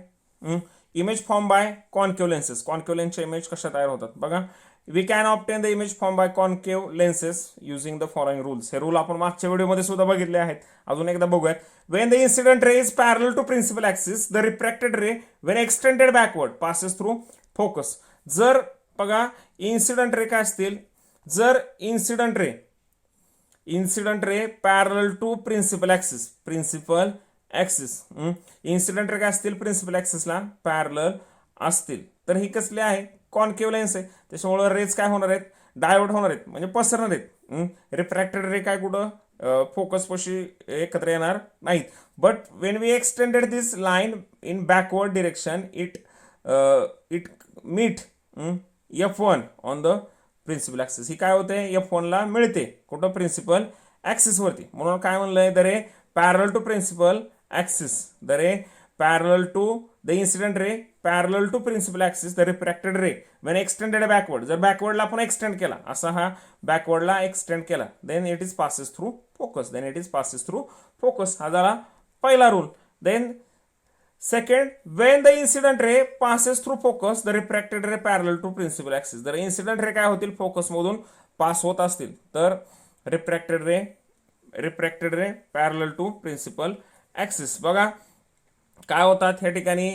image form by concave lenses. Concave लेन्सच्या इमेज कशा तयार होतात बघा. We can obtain the image form by concave lenses using the following rules. हे रूल आपण मागच्या व्हिडिओमध्ये सुद्धा बघितले आहेत, अजून एकदा बघूयात. When the incident ray is parallel to principal axis, the refracted ray when extended backward passes through focus. जर बघा इन्सिडेंट रे काय असतील, जर incident ray parallel to principal axis, incident ray काय असतील, प्रिन्सिपल ऍक्सिसला पॅरल असतील, तर ही कसली आहे, कॉन्केव्ह लेन्स आहे. त्याच्यामुळे रेज काय होणार आहेत, डायवर्ट होणार आहेत, म्हणजे पसरणार आहेत. रिफ्रॅक्टेड रे काय कुठं फोकस पशी एकत्र येणार नाहीत. But when we extended this line in backward direction it meet F1 on the principal axis. ही काय होते, F1 ला मिळते कुठं, प्रिन्सिपल ऍक्सिस वरती. म्हणून काय म्हणलंय, the ray parallel to principal axis, the ray parallel to the incident ray parallel to principal axis, the refracted ray when extended backward. जर बॅकवर्डला आपण एक्सटेंड केला, असा हा बॅकवर्डला एक्सटेंड केला, then it is passes through focus. हा झाला पहिला rule. Then second, when the incident ray passes through focus, the refracted ray parallel to principal axis. जर incident ray काय होतील, फोकस मधून पास होत असतील, तर refracted ray parallel to principal axis. बघा काय होतात ह्या ठिकाणी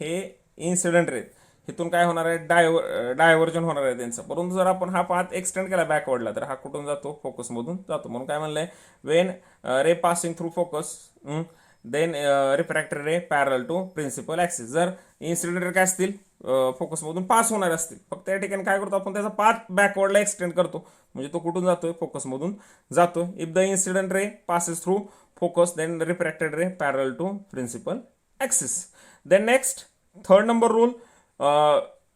हे इन्सिडेंट रे, इथून काय होणार आहे, डायव्हर्जन होणार आहे त्यांचं. परंतु जर आपण हा पाथ एक्सटेंड केला बॅकवर्डला, तर हा कुठून जातो, फोकस मधून जातो. म्हणून काय म्हणलंय, when ray passing through focus then refracted ray parallel to principal axis. जर इन्सिडेंट रे काय असतील, फोकस मधून पास होणार असतील, फक्त या ठिकाणी काय करतो आपण, त्याचा पाथ बॅकवर्डला एक्सटेंड करतो, म्हणजे तो कुठून जातोय, फोकस मधून जातोय. If the incident ray passes through focus, then refracted ray parallel to principal axis. Then next third number rule,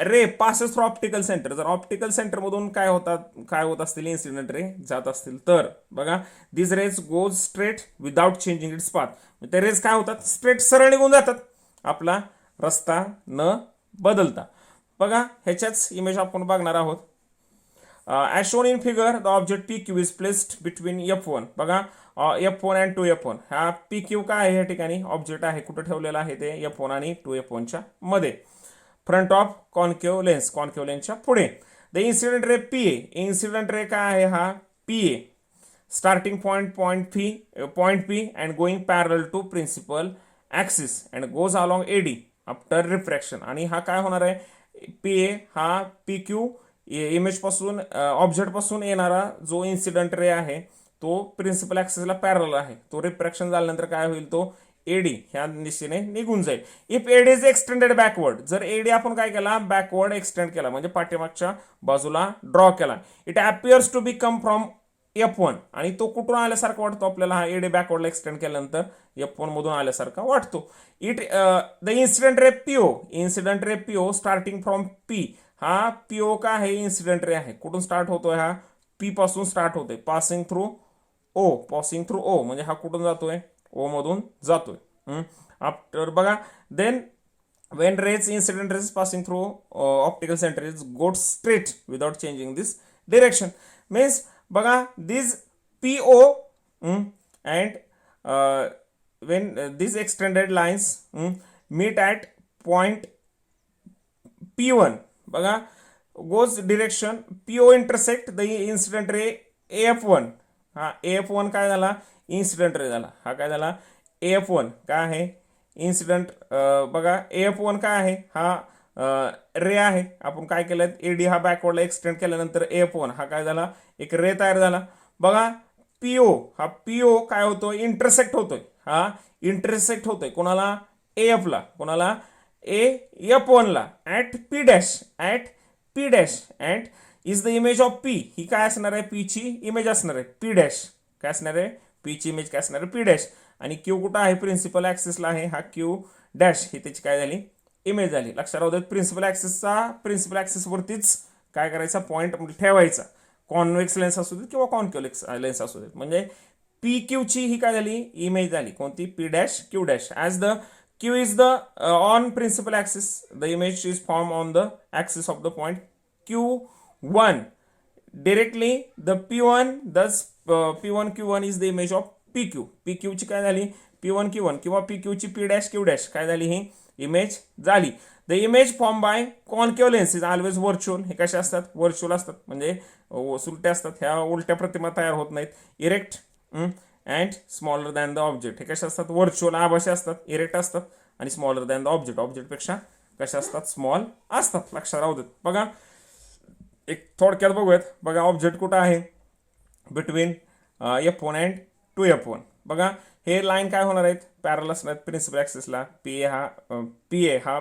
ray passes through optical centre. जर ऑप्टिकल सेंटर मधून काय होत असतील, इन्सिडेंट रे जात असतील, तर बघा this rays goes straight without changing its path. ते रेज काय होतात, स्ट्रेट सरळ निघून जातात, आपला रस्ता न बदलता. बघा ह्याच्याच इमेज आपण बघणार आहोत. As shown in figure, the object PQ is placed between F1. बघा F1 अँड 2F1. हा PQ काय आहे, या ठिकाणी ऑब्जेक्ट आहे, कुठं ठेवलेला आहे, ते F1 आणि 2F1च्या मध्ये, फ्रंट ऑफ कॉन्केव्ह लेन्सच्या पुढे. The incident ray PA, incident ray काय आहे, हा PA, starting point P and going parallel to principal axis and goes along AD after refraction. आणि हा काय होणार आहे, PA हा PQ इमेज पासून, ऑब्जेक्ट पासून येणारा जो इन्सिडेंट रे आहे, तो प्रिन्सिपल ऍक्सिसला पॅरल आहे. तो रिफ्रॅक्शन झाल्यानंतर काय होईल, तो AD ह्या दिशेने निघून जाईल. If AD is extended backward, जर AD आपण काय केला, बॅकवर्ड एक्सटेंड केला, म्हणजे पाठीमागच्या बाजूला ड्रॉ केला, it appears to be come from F1. आणि तो कुठून आल्यासारखा वाटतो आपल्याला, हा AD बॅकवर्डला एक्सटेंड केल्यानंतर F1 मधून आल्यासारखा वाटतो. The incident ray PO starting from P. हा PO का आहे, इन्सिडेंट रे आहे, कुठून स्टार्ट होतोय, हा P पासून स्टार्ट होतोय, पासिंग थ्रू O, म्हणजे हा कुठून जातोय, O मधून जातोय. आफ्टर बघा, then when rays incident rays passing through optical centre is got straight without changing this direction. Means बघा this PO and when this extended lines meet at point P1. बघा goes direction PO intersect the incident ray AF1. हा AF1 काय झाला, इन्सिडेंट रे झाला. हा काय झाला, AF1 काय आहे, इन्सिडेंट. बघा AF1 काय आहे, हा रे आहे. आपण काय केलं, AD हा बॅकवर्डला एक्सटेंड केल्यानंतर AF1 हा काय झाला, एक रे तयार झाला. बघा PO काय होतोय, इंटरसेक्ट होतोय. हा इंटरसेक्ट होतोय कोणाला, AF ला, कोणाला, AF1 ला at P dash and is the image of P. ही काय असणार आहे, P ची इमेज असणार आहे, P डॅश काय असणार आहे, P ची इमेज काय असणार आहे, P डॅश. आणि क्यू कुठं आहे, प्रिन्सिपल ॲक्सिसला आहे, हा क्यू डॅश ही त्याची काय झाली, इमेज झाली. लक्षात राहू देत, प्रिन्सिपल ॲक्सिसवरतीच काय करायचा, पॉईंट ठेवायचा. कॉन्व्हेक्स लेन्स असू देत किंवा कॉन्केव्हेक्स लेन्स असू देत. म्हणजे पी क्यूची ही काय झाली, इमेज झाली कोणती, P dash Q dash. As the Q is the on principal axis, the image is form on the axis of the point Q1 directly the P1 thus P1 Q1 is the image of PQ. PQ ची काय झाली, P1 Q1 किंवा PQ ची P डॅश Q डॅश काय झाली, ही इमेज झाली. The image form by concave lens is always virtual. हे कशा असतात, व्हर्च्युअल असतात, म्हणजे सुलट्या असतात, ह्या उलट्या प्रतिमा तयार होत नाहीत. Erect and smaller than the object. हे कशा असतात, व्हर्च्युअल आभासी असतात, इरेक्ट असतात, आणि स्मॉलर दॅन द ऑब्जेक्ट, ऑब्जेक्टपेक्षा कशा असतात, स्मॉल असतात. लक्षात राहू देत. बघा एक थोडक्यात बघूयात. बघा ऑब्जेक्ट कुठं आहे, बिटवीन F1 अँड 2F1. बघा हे लाईन काय होणार आहेत, पॅरल असणार आहेत प्रिन्सिपल ॲक्सिसला. पी ए हा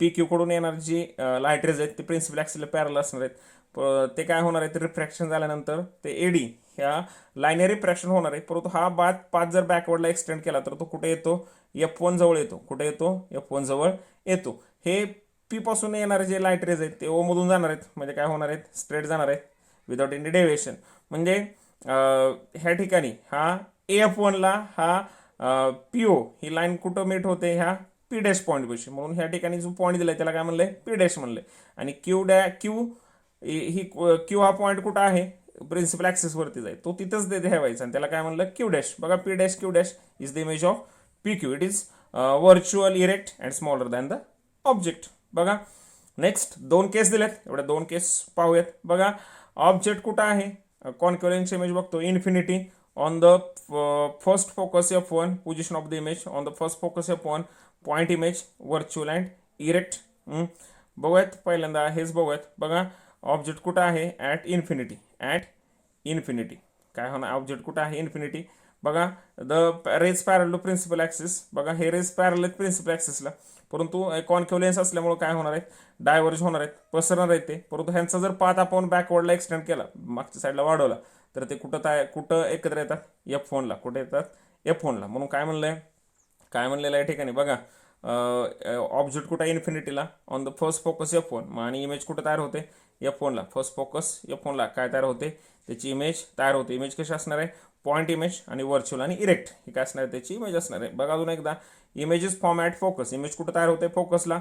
पी क्यू कडून येणार जी लाईट रेज आहेत ते प्रिन्सिपल ॲक्सिसला पॅरल असणार आहेत. ते काय होणार आहेत, रिफ्रॅक्शन झाल्यानंतर ते एडी ह्या लाईन रिफ्रॅक्शन होणार आहे. परंतु हा पाथ जर बॅकवर्डला एक्सटेंड केला तर तो कुठे येतो, F1 जवळ येतो. कुठे येतो, F1 जवळ येतो. हे पी पासून येणारे जे लाईट रेज आहेत ते ओ मधून जाणार आहेत, म्हणजे काय होणार आहेत, स्ट्रेट जाणार आहेत विदाउट एनी डेव्हिएशन. म्हणजे ह्या ठिकाणी हा F1ला हा PO ही लाईन कुठं मीट होते, ह्या पी डॅश पॉईंट पाशी. म्हणून ह्या ठिकाणी जो पॉईंट दिलाय त्याला काय म्हणलंय, पी डॅश म्हणलंय. आणि क्यू ही क्यू हा पॉईंट कुठं आहे, प्रिन्सिपल ॲक्सिसवरती जाईल, तो तिथंच ठेवायचा आणि त्याला काय म्हणलं, क्यू डॅश. बघा P dash Q dash is the image of P Q. It is virtual, erect and smaller than the object. बघा नेक्स्ट दोन केस दिलेत, एवढ्या दोन केस पाहूयात. बघा ऑब्जेक्ट कुठं आहे, कॉन्केव्ह लेन्सची इमेज बघतो, infinity on the first focus F1, position of the image on the first focus F1, point image virtual and erect. बघूयात पहिल्यांदा हेच बघूयात. बघा ऑब्जेक्ट कुठं आहे, ॲट इन्फिनिटी काय होणार, ऑब्जेक्ट कुठं आहे, इन्फिनिटी. बघा the rays parallel to principal axis. बघा हे रेज पॅरल आहेत प्रिन्सिपल ॲक्सिसला, परंतु कॉन्केव्ह लेन्स असल्यामुळे काय होणार आहेत, डायव्हर्ज होणार आहेत, पसरणार आहेत ते. परंतु ह्यांचा जर पाथ आपण बॅकवर्डला एक्सटेंड केला, मागच्या साईडला वाढवला, तर ते कुठं एकत्र येतात, F1ला. कुठे येतात, F1ला. म्हणून काय म्हणलेलं आहे ठिकाणी, बघा ऑब्जेक्ट कुठं आहे, इन्फिनिटीला on the first focus F1, आणि इमेज कुठं तयार होते, F1ला. फर्स्ट फोकस F1ला काय तयार होते, त्याची इमेज तयार होते. इमेज कशी असणार आहे, पॉईंट इमेज आणि व्हर्च्युअल आणि इरेक्ट ही काय असणार आहे, त्याची इमेज असणार आहे. बघा अजून एकदा, images form at focus. Image कुठं तयार होते, फोकसला.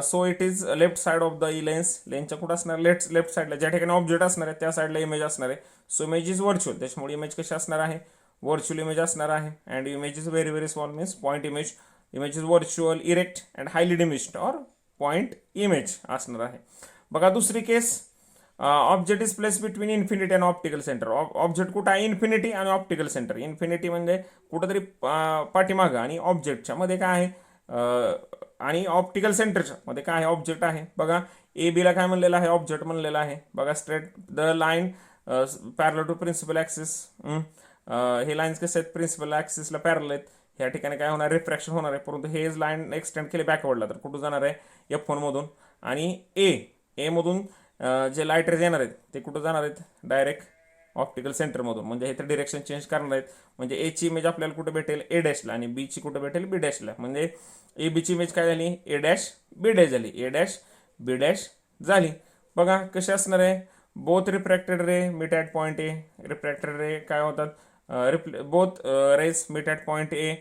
So it is left side of the लेन्सच्या कुठं असणार, लेफ्ट साईडला, ज्या ठिकाणी ऑब्जेक्ट असणार आहे त्या साईडला इमेज असणार आहे. सो इमेज इज व्हर्च्युअल, त्याच्यामुळे इमेज कशी असणार आहे, व्हर्च्युअल इमेज असणार आहे. And image is very very small, means point image. Image is virtual, erect and highly diminished or point image असणार आहे. बघा दुसरी case, object is place between infinity and optical centre. Object कुठं आहे, इन्फिनिटी आणि ऑप्टिकल सेंटर. इन्फिनिटी म्हणजे कुठंतरी पाठीमागं, आणि ऑब्जेक्टच्या मध्ये काय आहे, आणि ऑप्टिकल सेंटरच्या मध्ये काय आहे, ऑब्जेक्ट आहे. बघा ए बीला काय म्हणलेलं आहे, ऑब्जेक्ट म्हणलेलं आहे. बघा स्ट्रेट द लाईन पॅरल टू प्रिन्सिपल ॲक्सिस. हे लाईन्स कसे आहेत, प्रिन्सिपल ॲक्सिसला पॅरल आहेत. ह्या ठिकाणी काय होणार, रिफ्रॅक्शन होणार आहे. परंतु हे लाईन एक्सटेंड केले बॅकवर्डला तर कुठं जाणार आहे, F1 मधून. आणि ए मधून जे लाईट रेज येणार आहेत ते कुठं जाणार आहेत, डायरेक्ट ऑप्टिकल सेंटरमधून. म्हणजे हे तर डिरेक्शन चेंज करणार आहेत. म्हणजे ए ची इमेज आपल्याला कुठे भेटेल, ए डॅशला, आणि बी ची कुठे भेटेल, बी डॅशला. म्हणजे ए बी ची इमेज काय झाली, ए डॅश बी डॅश झाली, ए डॅश बी डॅश झाली. बघा कशी असणार आहे, both refracted ray meet at point A. Refracted ray काय होतात, both rays meet at point A.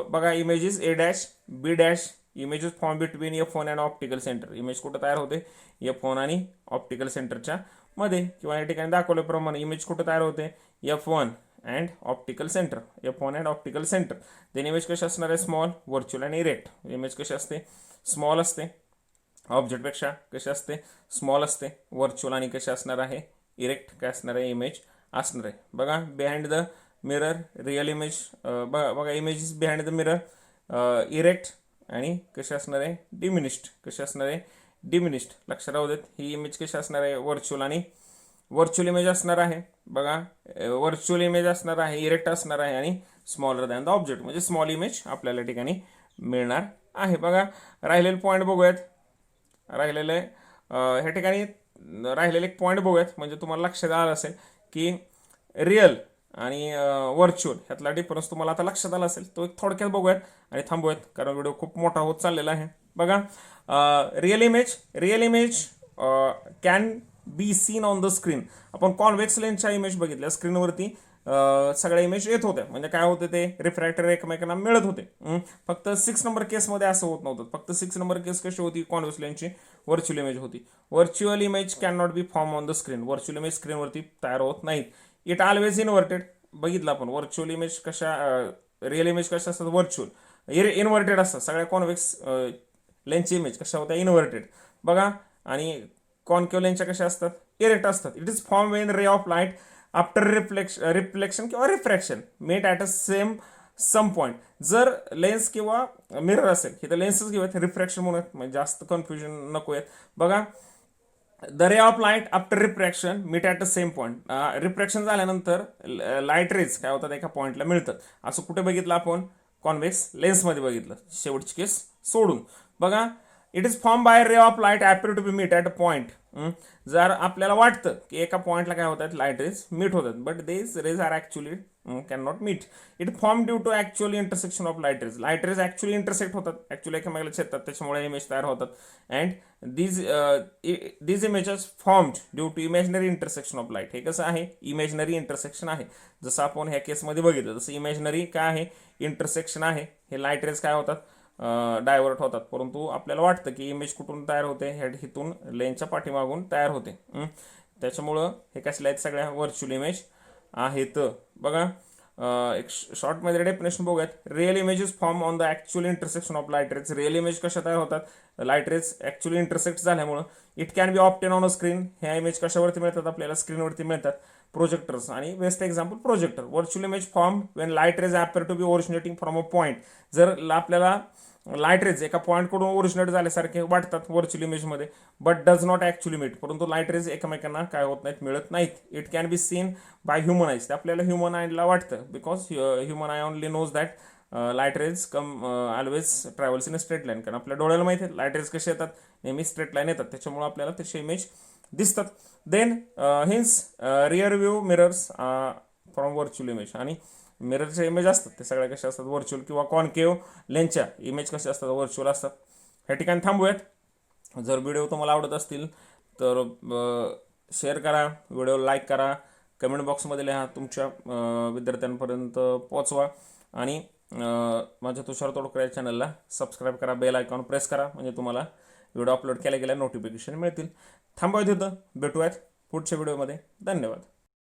बघा image is A dash B dash. Image is form between F1 and optical centre. Image कुठं तयार होते, F1 आणि ऑप्टिकल सेंटरच्या मध्ये. किंवा या ठिकाणी दाखवल्याप्रमाणे इमेज कुठं तयार होते, F1 and optical centre. F1 and optical centre. Then image कशी असणार आहे, स्मॉल, व्हर्च्युअल आणि इरेक्ट. इमेज कशी असते, स्मॉल असते, ऑब्जेक्टपेक्षा कशी असते, स्मॉल असते, व्हर्च्युअल, आणि कशी असणार आहे, इरेक्ट काय असणार आहे, इमेज असणार आहे. बघा behind the mirror real image. बघा image is behind the mirror, erect, आणि कशी असणार आहे, डिमिनिश्ड. कशी असणार आहे, डिमिनिश्ड. लक्षात राहू देत. ही इमेज कशी असणार आहे, व्हर्च्युअल, आणि व्हर्च्युअल इमेज असणार आहे. बघा व्हर्च्युअल इमेज असणार आहे, इरेक्ट असणार आहे, आणि स्मॉलर दॅन द ऑब्जेक्ट, म्हणजे स्मॉल इमेज आपल्याला ठिकाणी मिळणार आहे. बघा राहिलेले पॉईंट बघूयात. राहिलेले ह्या ठिकाणी राहिलेले एक पॉईंट बघूयात, म्हणजे तुम्हाला लक्षात आलं असेल की रिअल आणि व्हर्च्युअल ह्यातला डिफरन्स तुम्हाला आता लक्षात आला असेल. तो एक थोडक्यात बघूयात आणि थांबूयात, कारण व्हिडिओ खूप मोठा होत चाललेला आहे. बघा, real image can be seen on the screen. आपण कॉन्व्हेक्स लेन्सच्या इमेज बघितल्या स्क्रीनवरती, सगळ्या इमेज येत होत्या. म्हणजे काय होते, ते रिफ्रॅक्टर एकमेकांना मिळत होते. फक्त 6 नंबर केसमध्ये असं होत नव्हतं. फक्त 6 नंबर केस कशी होती, कॉन्व्हेक्स लेन्सची व्हर्च्युअल इमेज होती. Virtual image can not be form on the screen. Virtual image स्क्रीनवरती तयार होत नाहीत. It always inverted. बघितलं आपण व्हर्च्युअल इमेज कशा, रिअल इमेज कशा असतात, व्हर्च्युअल इनव्हर्टेड असतात. सगळ्या कॉन्व्हेक्स लेन्सची इमेज कशा होत्या, इनव्हर्टेड. बघा, आणि कॉन्केव्ह लेन्सच्या कशा असतात, इरेक्ट असतात. It is form when ray of light after reflection किंवा refraction met at a some point. जर लेन्स किंवा मिरर असेल, हे तर लेन्सच घेऊयात, रिफ्रॅक्शन म्हणून म्हणजे जास्त कन्फ्युजन नको आहेत. बघा, the ray of light after refraction meet at the same point. Refraction झाल्यानंतर लाईट रेज काय होतात, एका पॉईंटला मिळतात. असं कुठे बघितलं आपण, कॉन्व्हेक्स लेन्समध्ये बघितलं, शेवटची केस सोडून. बघा, it is form by ray of light appear to be meet at a point. जर आपल्याला वाटतं की एका पॉईंटला काय होतात, लाईट रेज मीट होतात, but this rays are actually can not meet. It form due to actually intersection of light rays. Light rays actually intersect होतात, ॲक्च्युअली एकमेकाला छेदतात, त्याच्यामुळे इमेज तयार होतात. And these images formed due to imaginary intersection of light. हे कसं आहे, इमॅजिनरी इंटरसेक्शन आहे. जसं आपण ह्या केसमध्ये बघितलं, जसं इमॅजिनरी काय आहे, इंटरसेक्शन आहे. हे लाईट रेज काय होतात, डायव्हर्ट होतात. परंतु आपल्याला वाटतं की इमेज कुठून तयार होते, हिथून लेन्सच्या पाठीमागून तयार होते. त्याच्यामुळं हे कसल्या आहेत, सगळ्या व्हर्च्युअल इमेज आहेत. बघा, एक शॉर्टमध्ये डेफिनेशन बघूयात. Real images form on the actual intersection of light rays. Real image कशा तयार होतात, लाईट रेज ॲक्च्युअली इंटरसेक्ट झाल्यामुळं. It can be obtain on a screen. ह्या इमेज कशावरती मिळतात, आपल्याला स्क्रीनवरती मिळतात, प्रोजेक्टर्स. आणि best example projector. Virtual image form when light rays appear to be originating from a point. जर आपल्याला लाईट रेज एका पॉईंटकडून ओरिजिनेट झाल्यासारखे वाटतात व्हर्च्युअल इमेजमध्ये, but does not actually meet. परंतु लाईट रेज एकमेकांना काय होत नाहीत, मिळत नाहीत. It can be seen by human eyes. ते आपल्याला ह्युमन आयला वाटतं, because human eye only knows that light rays always travels in a straight line. कारण आपल्या डोळ्याला माहिती आहे लाईट रेज कसे येतात, नेहमी स्ट्रेट लाईन येतात, त्याच्यामुळे आपल्याला तसे इमेज दिसतात. Then hence rear view mirrors from virtual image. आणि मिररचे इमेज असतात ते सगळ्या कशा असतात, व्हर्च्युअल किंवा कॉन्केव्ह लेन्सच्या इमेज कशा असतात, व्हर्च्युअल असतात. ह्या ठिकाणी थांबूयात. जर व्हिडिओ तुम्हाला आवडत असतील तर शेअर करा, व्हिडिओ लाईक करा, कमेंट बॉक्समध्ये लिहा, तुमच्या विद्यार्थ्यांपर्यंत पोचवा. आणि माझ्या तुषार तोडकर या चॅनलला सबस्क्राईब करा, बेल आयकॉन प्रेस करा, म्हणजे तुम्हाला व्हिडिओ अपलोड केल्या गेल्या नोटिफिकेशन मिळतील. थांबूयात तिथं, भेटूयात पुढच्या व्हिडिओमध्ये. धन्यवाद.